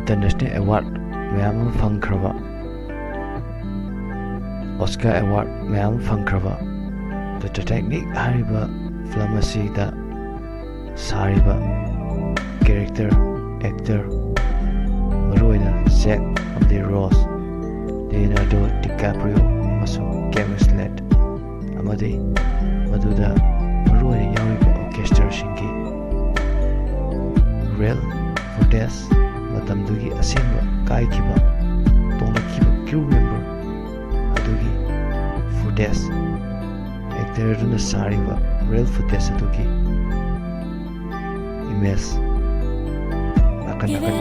International Award mayam fangkraba Oscar Award mayam fangkraba The Titanic hariba film asida sariba character actor maruina Jack amdi Rose Leonardo DiCaprio masuk Kate Winslet amadi maduda maruina yauriba orchestra shingi real footage matamdugi asenba kaikiba tonglakiba crew member adugi footage actor duna sariba real footage adugi image akan yauri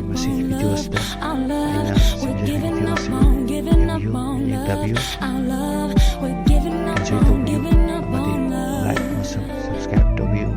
masih videos da ina sejak videos subscribe to view.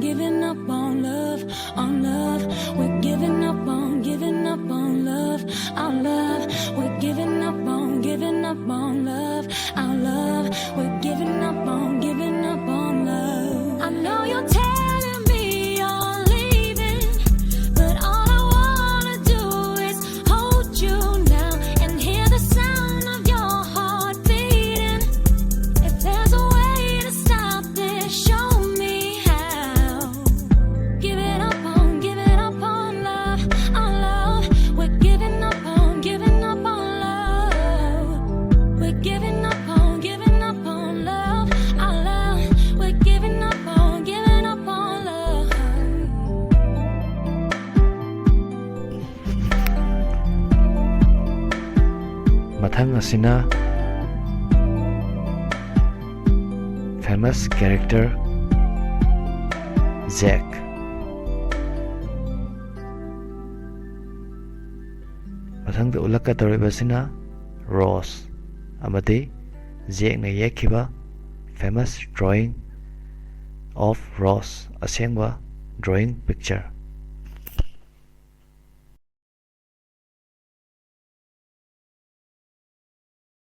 Giving up on love, we're giving up on love, our love, we're giving up on love, our love, we're giving up on love. I know you're telling me you're leaving, but all I wanna do is hold you now and hear the sound of your heart beating. If there's a way to stop this, show me how. Giving up on love, our love, we're giving up on love. We're giving up on love, our love, we're giving up on love. Mathang asina famous character Jack. Mathang da ulaka toribasina Rose amadi Jack na yekiba famous drawing of Rose asengba drawing picture.